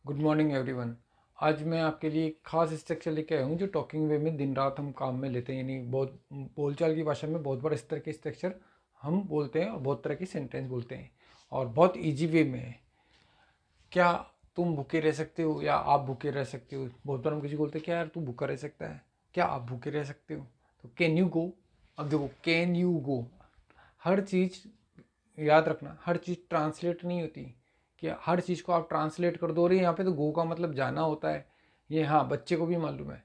Good morning everyone. आज मैं आपके लिए एक खास स्ट्रक्चर लेके आया हूँ जो टॉकिंग वे में दिन रात हम काम में लेते हैं। यानी बहुत बोलचाल की भाषा में बहुत बार इस तरह के स्ट्रक्चर हम बोलते हैं और बहुत तरह की सेंटेंस बोलते हैं और बहुत इजी वे में है। क्या तुम भूखे रह सकते हो या आप भूखे रह सकते हो। बहुत बार हम किसी को बोलते हैं क्या यार तू भूखा रह सकता है, क्या आप भूखे रह सकते हो। तो कैन यू गो। अब देखो कैन यू गो, हर चीज़ याद रखना, हर चीज़ ट्रांसलेट नहीं होती कि हर चीज़ को आप ट्रांसलेट कर दो। रहे यहाँ पे तो गो का मतलब जाना होता है, ये हाँ बच्चे को भी मालूम है,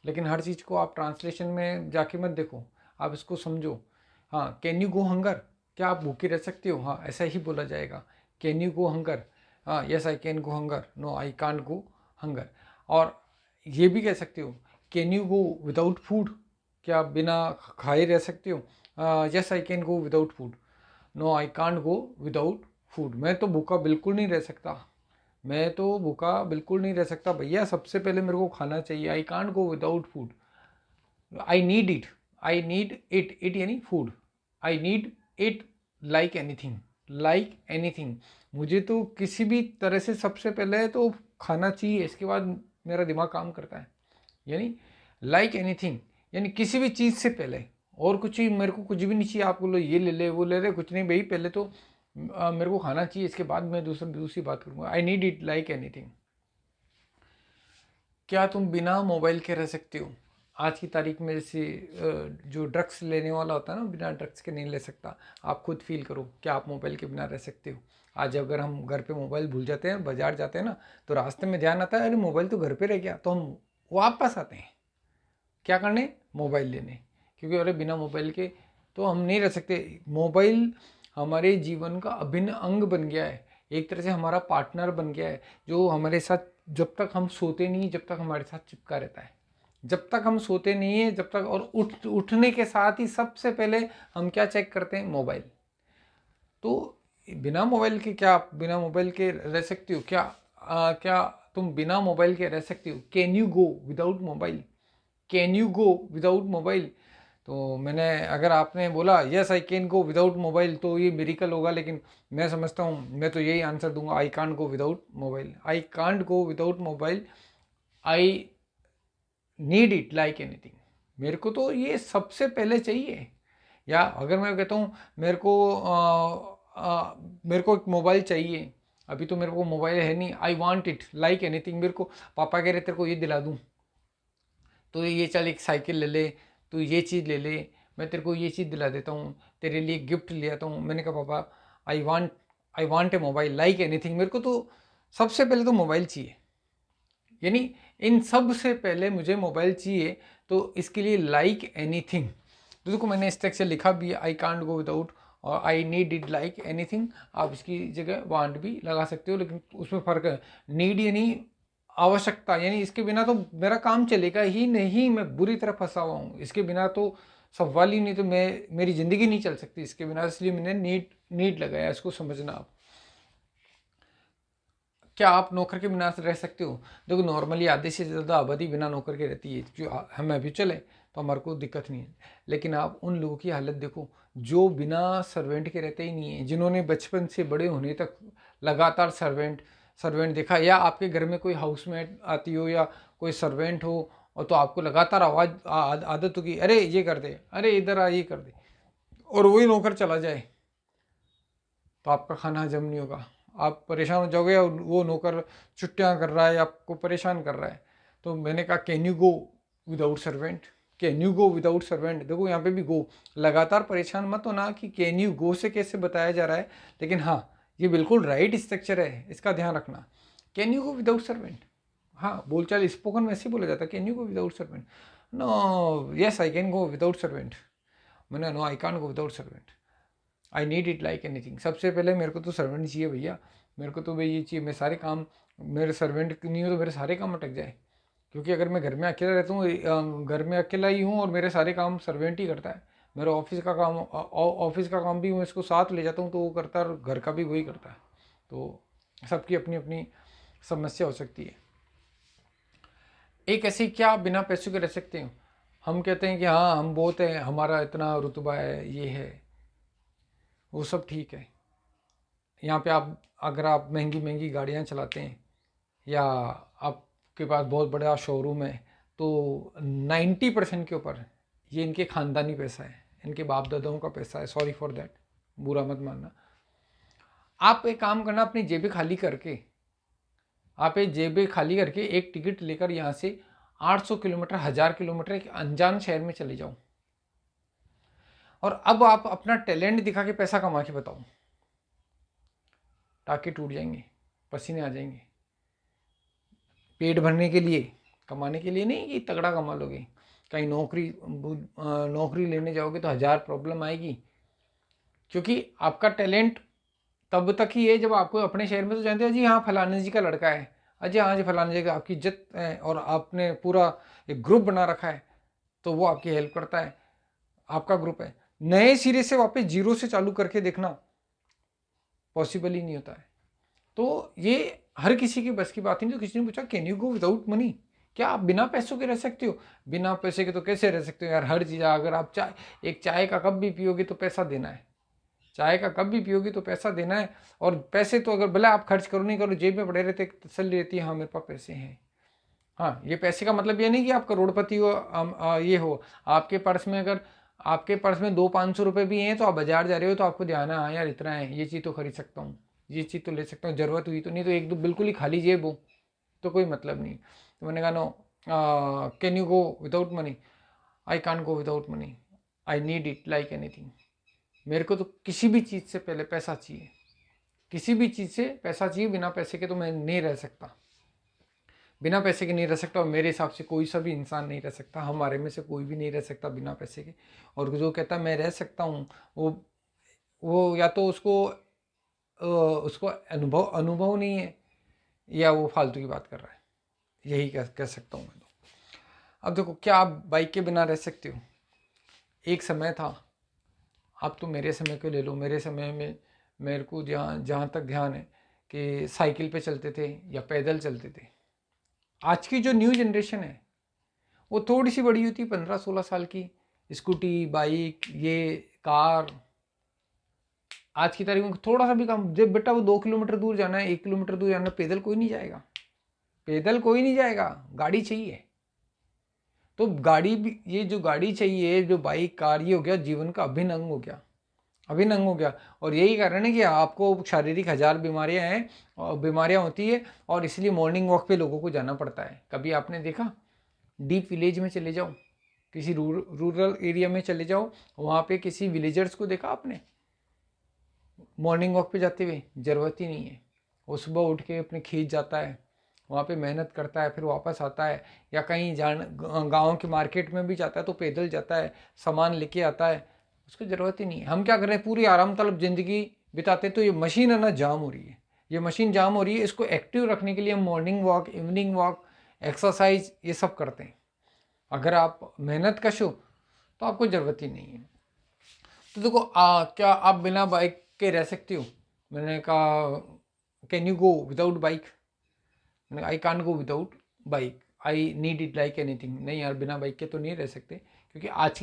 लेकिन हर चीज़ को आप ट्रांसलेशन में जाके मत देखो, आप इसको समझो। हाँ, कैन यू गो हंगर, क्या आप भूखे रह सकते हो, हाँ ऐसा ही बोला जाएगा। कैन यू गो हंगर, हाँ yes I can go hunger, no I can't go hunger. और ये भी कह सकते हो can you go without food, क्या आप बिना खाए रह सकते हो, yes I can go without food, no I can't go without food. मैं तो भूखा बिल्कुल नहीं रह सकता, मैं तो भूखा बिल्कुल नहीं रह सकता भैया, सबसे पहले मेरे को खाना चाहिए। I can't go without food, I need it, I need it, it यानी food, I need it like anything, like anything. मुझे तो किसी भी तरह से सबसे पहले तो खाना चाहिए, इसके बाद मेरा दिमाग काम करता है। यानी लाइक एनीथिंग यानी किसी भी चीज़ से पहले, और कुछ ही मेरे को कुछ भी नहीं चाहिए। आप बोलो ये ले ले वो ले ले, कुछ नहीं भाई, पहले तो मेरे को खाना चाहिए, इसके बाद मैं दूसरी बात करूँगा। आई नीड इट लाइक एनीथिंग। क्या तुम बिना मोबाइल के रह सकते हो। आज की तारीख में जैसे जो ड्रग्स लेने वाला होता है ना, बिना ड्रग्स के नहीं ले सकता। आप खुद फील करो, क्या आप मोबाइल के बिना रह सकते हो। आज अगर हम घर पे मोबाइल भूल जाते हैं, बाजार जाते हैं ना, तो रास्ते में ध्यान आता है अरे मोबाइल तो घर पे रह गया, तो हम वापस आते हैं क्या करने, मोबाइल लेने। क्योंकि अरे बिना मोबाइल के तो हम नहीं रह सकते। मोबाइल हमारे जीवन का अभिन्न अंग बन गया है, एक तरह से हमारा पार्टनर बन गया है, जो हमारे साथ जब तक हम सोते नहीं जब तक हमारे साथ चिपका रहता है। जब तक हम सोते नहीं है जब तक, और उठने के साथ ही सबसे पहले हम क्या चेक करते हैं, मोबाइल। तो बिना मोबाइल के, क्या आप बिना मोबाइल के रह सकते हो, क्या क्या तुम बिना मोबाइल के रह सकते हो। Can you go without mobile, can you go without mobile. तो मैंने, अगर आपने बोला yes I can go without mobile तो ये मेरिकल होगा, लेकिन मैं समझता हूँ मैं तो यही आंसर दूंगा, आई can't go without mobile, I can't go without mobile, I need it like anything. मेरे को तो ये सबसे पहले चाहिए। या अगर मैं कहता हूँ मेरे को मेरे को एक मोबाइल चाहिए, अभी तो मेरे को मोबाइल है नहीं, I want it like anything. मेरे को पापा कह रहे तेरे को ये दिला दूँ, तो ये चल एक साइकिल ले ले, तो ये चीज़ ले ले, मैं तेरे को ये चीज़ दिला देता हूँ, तेरे लिए गिफ्ट ले आता हूँ। मैंने कहा पापा I want a mobile like anything. मेरे को तो सबसे पहले तो मोबाइल चाहिए, यानी इन सब से पहले मुझे मोबाइल चाहिए। तो इसके लिए लाइक एनीथिंग, तो देखो मैंने स्ट्रक्चर लिखा भी, आई कांट गो विदाउट और आई नीड इट लाइक एनीथिंग। आप इसकी जगह वांट भी लगा सकते हो, लेकिन उसमें फ़र्क है। नीड यानी आवश्यकता, यानी इसके बिना तो मेरा काम चलेगा ही नहीं, मैं बुरी तरह फंसा हुआ हूँ इसके बिना, तो सवाल ही नहीं, तो मैं मेरी ज़िंदगी नहीं चल सकती इसके बिना, इसलिए मैंने नीड लगाया। इसको समझना आप। क्या आप नौकर के बिना रह सकते हो। देखो नॉर्मली आधे से ज़्यादा आबादी बिना नौकर के रहती है, जो हम अभी चले तो हमारे को दिक्कत नहीं है। लेकिन आप उन लोगों की हालत देखो जो बिना सर्वेंट के रहते ही नहीं है, जिन्होंने बचपन से बड़े होने तक लगातार सर्वेंट सर्वेंट देखा। या आपके घर में कोई हाउसमेट आती हो या कोई सर्वेंट हो, और तो आपको लगातार आवाज़ आदत होगी, अरे ये कर दे, अरे इधर आ ये कर दे, और वही नौकर चला जाए, तो आपका खाना हजम नहीं होगा, आप परेशान हो जाओगे, और वो नौकर छुट्टियां कर रहा है, आपको परेशान कर रहा है। तो मैंने कहा can you go without servant, can you go without servant. देखो यहाँ पे भी गो, लगातार परेशान मत होना कि कैन यू गो से कैसे बताया जा रहा है, लेकिन हाँ ये बिल्कुल राइट स्ट्रक्चर है, इसका ध्यान रखना। Can you go without servant, हाँ बोलचाल स्पोकन वैसे बोला जाता है, can you go without servant, no yes I can go without servant, मैंने no I can't go without servant, I need it like anything. सबसे पहले मेरे को तो सर्वेंट चाहिए भैया, मेरे को तो भाई ये चाहिए, मैं सारे काम, मेरे सर्वेंट नहीं हो तो मेरे सारे काम अटक जाए। क्योंकि अगर मैं घर में अकेला रहता हूँ, घर में अकेला ही हूँ और मेरे सारे काम सर्वेंट ही करता है। मेरा ऑफिस का काम भी मैं इसको साथ ले जाता हूँ तो वो करता है, और घर का भी वही करता है। तो सबकी अपनी अपनी समस्या हो सकती है। एक ऐसी, क्या आप बिना पैसों के रह सकते हो। हम कहते हैं कि हाँ हम बहुत हैं, हमारा इतना रुतबा है, ये है, वो सब ठीक है। यहाँ पे आप, अगर आप महंगी महंगी गाड़ियाँ चलाते हैं, या आपके पास बहुत बड़ा शोरूम है, तो 90% के ऊपर ये इनके ख़ानदानी पैसा है, इनके बाप दादाओं का पैसा है। सॉरी फॉर दैट, बुरा मत मानना। आप एक काम करना, अपनी जेबें खाली करके, आप एक जेबें खाली करके एक टिकट लेकर यहाँ से 800 किलोमीटर 1000 किलोमीटर एक अनजान शहर में चले जाओ, और अब आप अपना टैलेंट दिखा के पैसा कमा के बताओ। टाँके टूट जाएंगे, पसीने आ जाएंगे। पेट भरने के लिए, कमाने के लिए नहीं कि तगड़ा कमा लोगे। कहीं नौकरी लेने जाओगे तो 1000 प्रॉब्लम आएगी, क्योंकि आपका टैलेंट तब तक ही है जब आपको अपने शहर में तो जानते हो जी हाँ फलाने जी का लड़का है, अजय हाँ जी फलाने जी का, आपकी इज्जत है और आपने पूरा एक ग्रुप बना रखा है, तो वो आपकी हेल्प करता है, आपका ग्रुप है। नए सिरे से वापस जीरो से चालू करके देखना पॉसिबल ही नहीं होता है। तो ये हर किसी की बस की बात नहीं। तो किसी ने पूछा can you go without money, क्या आप बिना पैसों के रह सकते हो? बिना पैसे के तो कैसे रह सकते हो यार, हर चीज़। अगर आप एक चाय का कप भी पियोगे तो पैसा देना है, चाय का कप भी पियोगे तो पैसा देना है। और पैसे तो अगर भले आप खर्च करो नहीं करो, जेब में पड़े रहते, तसल्ली रहती है हाँ मेरे पास पैसे हैं। हाँ, ये पैसे का मतलब ये नहीं कि आप करोड़पति हो, ये हो। आपके पर्स में अगर आपके पर्स में 200-500 रुपये भी हैं तो आप बाजार जा रहे हो तो आपको ध्यान है हाँ यार इतना है, ये चीज़ तो खरीद सकता हूँ, ये चीज़ तो ले सकता हूँ, ज़रूरत हुई तो। नहीं तो एक दो बिल्कुल ही खाली जेब हो तो कोई मतलब नहीं। तो मैंने कहा no, can you go without money? I can't go without money, I need it like anything. मेरे को तो किसी भी चीज़ से पहले पैसा चाहिए, किसी भी चीज़ से पैसा चाहिए। बिना पैसे के तो मैं नहीं रह सकता, बिना पैसे के नहीं रह सकता। और मेरे हिसाब से कोई सा भी इंसान नहीं रह सकता, हमारे में से कोई भी नहीं रह सकता बिना पैसे के। और जो कहता मैं रह सकता हूँ, वो या तो उसको अनुभव नहीं है, या वो फालतू की बात कर रहा है। यही कह सकता हूँ मैं तो। अब देखो, क्या आप बाइक के बिना रह सकते हो? एक समय था, आप तो मेरे समय को ले लो। मेरे समय में मेरे को जहाँ जहाँ तक ध्यान है कि साइकिल पे चलते थे या पैदल चलते थे। आज की जो न्यू जनरेशन है वो थोड़ी सी बड़ी होती, 15-16 साल की, स्कूटी, बाइक, ये कार। आज की तारीख में थोड़ा सा भी काम, जब बेटा वो 2 किलोमीटर दूर जाना है, 1 किलोमीटर दूर जाना है, पैदल कोई नहीं जाएगा, पैदल कोई नहीं जाएगा, गाड़ी चाहिए। तो गाड़ी भी, ये जो गाड़ी चाहिए, जो बाइक कार, ये हो गया जीवन का अभिन्न अंग हो गया, अभिन्न अंग हो गया। और यही कारण है कि आपको शारीरिक 1000 बीमारियां हैं और बीमारियां होती है, और इसलिए मॉर्निंग वॉक पे लोगों को जाना पड़ता है। कभी आपने देखा, डीप विलेज में चले जाओ, किसी रूरल एरिया में चले जाओ, वहाँ पे किसी विलेजर्स को देखा आपने मॉर्निंग वॉक पे जाते हुए? ज़रूरत ही नहीं है। वो सुबह उठ के अपने खेत जाता है, वहाँ पे मेहनत करता है, फिर वापस आता है, या कहीं गाँव के मार्केट में भी जाता है तो पैदल जाता है, सामान लेके आता है, उसको ज़रूरत ही नहीं है। हम क्या कर रहे हैं, पूरी आराम तलब ज़िंदगी बिताते। तो ये मशीन है ना, जाम हो रही है, ये मशीन जाम हो रही है। इसको एक्टिव रखने के लिए हम morning walk, evening walk, exercise, ये सब करते हैं। अगर आप मेहनत कश हो तो आपको ज़रूरत ही नहीं है। तो देखो, क्या आप बिना बाइक के रह सकते हो? मैंने कहा can you go without bike? मैंने कहा आई can't go without bike, I need it like anything. नहीं यार, बिना बाइक के तो नहीं रह सकते, क्योंकि आज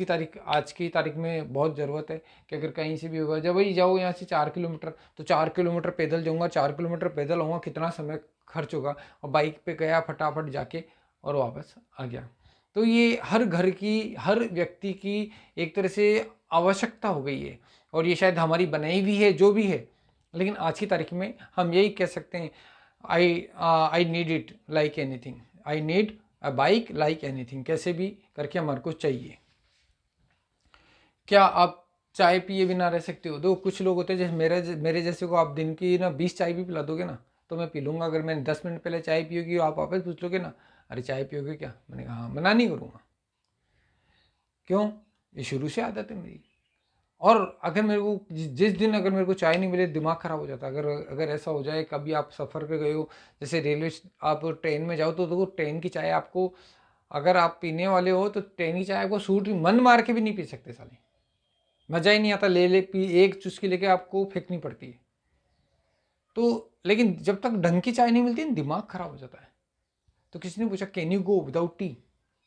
की तारीख में बहुत ज़रूरत है कि अगर कहीं से भी होगा, जब भाई जाओ यहाँ से 4 किलोमीटर, तो 4 किलोमीटर पैदल जाऊँगा, 4 किलोमीटर पैदल आऊँगा, कितना समय खर्च होगा। और बाइक पे गया फटाफट जाके और वापस आ गया। तो ये हर घर की, हर व्यक्ति की एक तरह से आवश्यकता हो गई है, और ये शायद हमारी बनाई भी है, जो भी है। लेकिन आज की तारीख में हम यही कह सकते हैं, आई need it like anything, I need a bike like anything. कैसे भी करके हमारे को चाहिए। क्या आप चाय पिए बिना रह सकते हो? दो कुछ लोग होते हैं, जैसे मेरे जैसे को आप दिन की ना 20 चाय भी पिला दोगे ना तो मैं पी लूँगा। अगर मैंने 10 मिनट पहले चाय पियोगी, आप वापस पूछ लोगे ना अरे चाय पियोगे क्या, मैंने कहा हाँ, मना नहीं करूँगा। क्यों? ये शुरू से आदत है मेरी। और अगर मेरे को जिस दिन अगर मेरे को चाय नहीं मिले, दिमाग ख़राब हो जाता है। अगर ऐसा हो जाए, कभी आप सफ़र पे गए हो, जैसे आप ट्रेन में जाओ, तो देखो ट्रेन की चाय आपको, अगर आप पीने वाले हो तो ट्रेन की चाय आपको सूट, मन मार के भी नहीं पी सकते साले, मज़ा ही नहीं आता। ले पी, एक चुस्की लेके आपको फेंकनी पड़ती है। तो लेकिन जब तक ढंग की चाय नहीं मिलती, दिमाग ख़राब हो जाता है। तो किसी ने पूछा can you go without tea,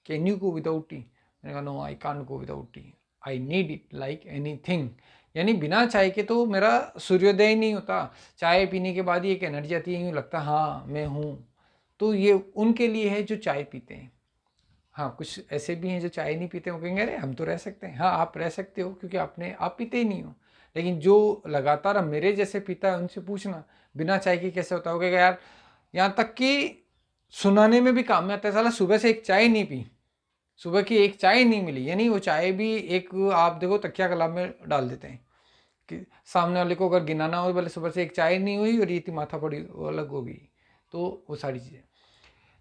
can you go without tea? मैंने कहा no, I can't go without tea, I need it like anything. यानी बिना चाय के तो मेरा सूर्योदय नहीं होता। चाय पीने के बाद ही एक एनर्जी आती है, यूँ लगता है हाँ मैं हूँ, तो ये उनके लिए है जो चाय पीते हैं। हाँ, कुछ ऐसे भी हैं जो चाय नहीं पीते, वो कहेंगे अरे हम तो रह सकते हैं। हाँ, आप रह सकते हो क्योंकि आप पीते ही नहीं हो। लेकिन जो लगातार अब मेरे जैसे पीता है उनसे पूछना बिना चाय के कैसे होता है, वो कहेगा यार, यहाँ तक कि सुनाने में भी काम में आता है, साला सुबह से एक चाय नहीं पी, सुबह की एक चाय नहीं मिली, यानी वो चाय भी एक, आप देखो तकिया कलाम में डाल देते हैं कि सामने वाले को अगर गिनाना हो, बोले सुबह से एक चाय नहीं हुई और ये इतनी माथा पड़ी वो अलग हो गई। तो वो सारी चीज़ें,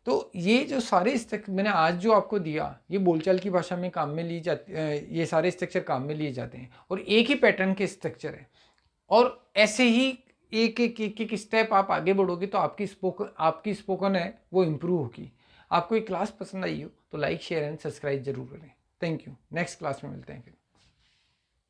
तो ये जो सारे स्ट्रक्चर मैंने आज जो आपको दिया, ये बोलचाल की भाषा में काम में ली जाती, ये सारे स्ट्रक्चर काम में लिए जाते हैं और एक ही पैटर्न के स्ट्रक्चर है। और ऐसे ही एक स्टेप आप आगे बढ़ोगे तो आपकी स्पोकन है वो इम्प्रूव होगी। आपको ये क्लास पसंद आई हो तो लाइक शेयर एंड सब्सक्राइब जरूर करें। Thank you. नेक्स्ट क्लास में मिलते हैं फिर।